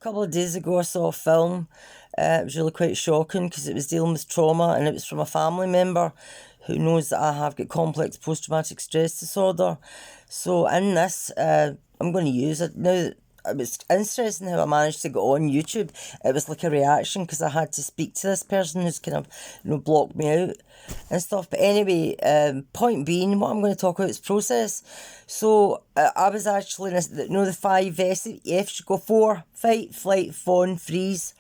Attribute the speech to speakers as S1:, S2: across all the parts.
S1: couple of days ago, I saw a film. It was really quite shocking because it was dealing with trauma, and it was from a family member who knows that I have got complex post-traumatic stress disorder. So in this, I'm going to use it now. It was interesting how I managed to get on YouTube. It was like a reaction because I had to speak to this person who's kind of, blocked me out and stuff. But anyway, point being, what I'm going to talk about is process. So I was actually in the 5 F's you go for: fight, flight, fawn, freeze.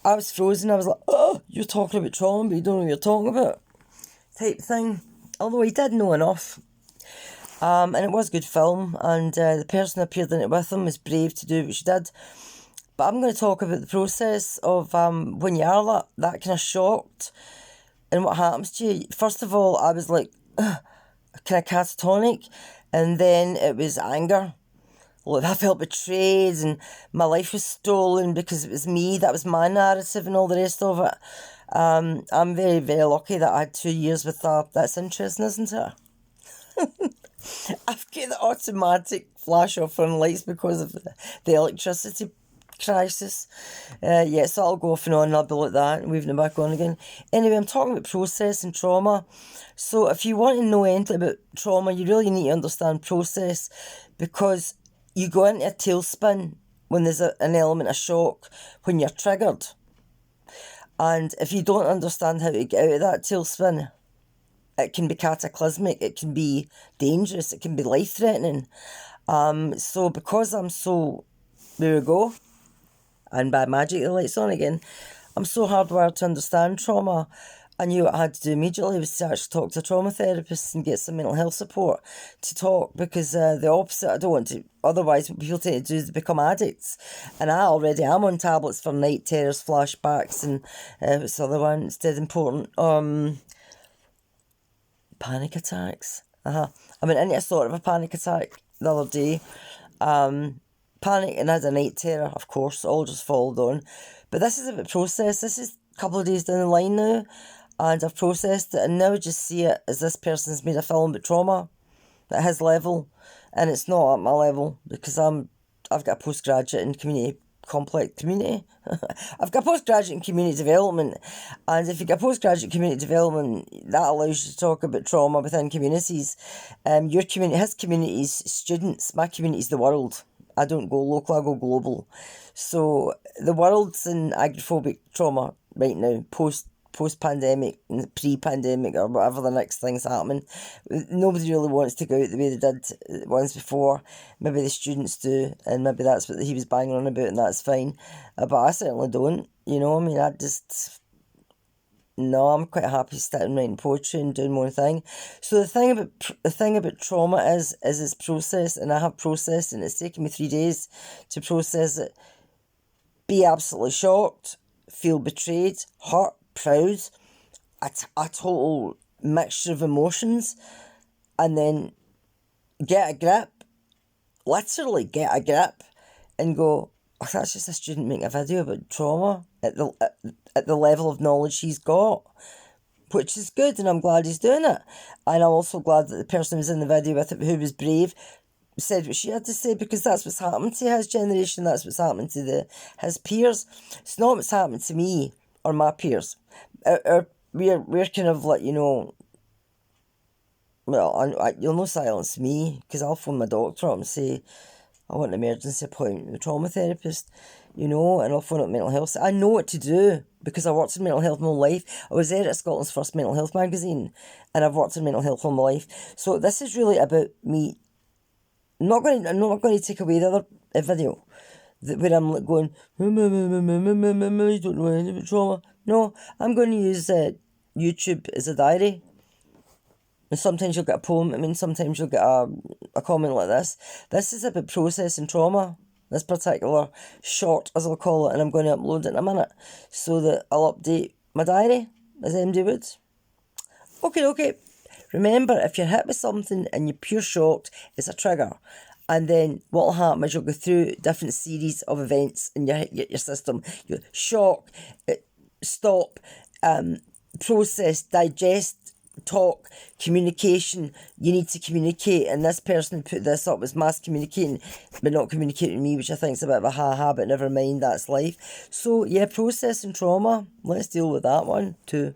S1: I was frozen. I was like, oh, you're talking about trauma, but you don't know what you're talking about, type thing. Although he did know enough. And it was a good film, and the person who appeared in it with him was brave to do what she did. But I'm going to talk about the process of when you are that kind of shocked and what happens to you. First of all, I was like, kind of catatonic, and then it was anger. Like, I felt betrayed and my life was stolen because it was me, that was my narrative and all the rest of it. I'm very, very lucky that I had 2 years with that. That's interesting, isn't it? I've got the automatic flash off on lights because of the electricity crisis. So I'll go off and on and I'll be like that and weaving it back on again. Anyway, I'm talking about process and trauma. So if you want to know anything about trauma, you really need to understand process, because you go into a tailspin when there's an element of shock, when you're triggered. And if you don't understand how to get out of that tailspin, it can be cataclysmic, it can be dangerous, it can be life-threatening. So because I'm so, there we go, and by magic the light's on again, I'm so hardwired to understand trauma. I knew what I had to do immediately was to actually talk to a trauma therapist and get some mental health support to talk, because the opposite, I don't want to, otherwise what people tend to do is become addicts. And I already am on tablets for night terrors, flashbacks, and what's the other one, it's dead important, panic attacks. I went into a sort of a panic attack the other day. Panic and had a night terror, of course, all just followed on. But this is a bit process. This is a couple of days down the line now, and I've processed it, and now I just see it as this person's made a film about trauma at his level, and it's not at my level, because I've got a postgraduate in complex community. I've got postgraduate in community development, and if you get postgraduate community development, that allows you to talk about trauma within communities. Your community, his community's students, my community's the world. I don't go local, I go global. So the world's in agoraphobic trauma right now, post-pandemic, pre-pandemic, or whatever the next thing's happening. Nobody really wants to go out the way they did once before. Maybe the students do, and maybe that's what he was banging on about, and that's fine. But I certainly don't, I'm quite happy sitting writing poetry and doing my own thing. So the thing about trauma is its process, and I have processed, and it's taken me 3 days to process it. Be absolutely shocked, feel betrayed, hurt, proud, a total mixture of emotions, and then get a grip, literally get a grip, and go, oh, that's just a student making a video about trauma at the level of knowledge he's got, which is good, and I'm glad he's doing it. And I'm also glad that the person who was in the video with it, who was brave, said what she had to say, because that's what's happened to his generation, that's what's happened to his peers. It's not what's happened to me or my peers. We're kind of like, you'll no silence me, because I'll phone my doctor up and say, I want an emergency appointment with a trauma therapist, and I'll phone up mental health. I know what to do, because I worked in mental health my whole life. I was there at Scotland's first mental health magazine, and I've worked in mental health all my life. So this is really about me. I'm not going to take away the other video where I'm like going, you don't know anything about trauma. No, I'm going to use YouTube as a diary. And sometimes you'll get a poem, sometimes you'll get a comment like this. This is about processing trauma, this particular short, as I'll call it, and I'm going to upload it in a minute, so that I'll update my diary, as MD would. Okay. Remember, if you're hit with something and you're pure shocked, it's a trigger. And then what will happen is you'll go through different series of events in your system. You shock, stop, process, digest, talk, communication. You need to communicate, and this person who put this up was mass communicating, but not communicating with me, which I think is a bit of a ha-ha, but never mind, that's life. So yeah, processing trauma, let's deal with that one too.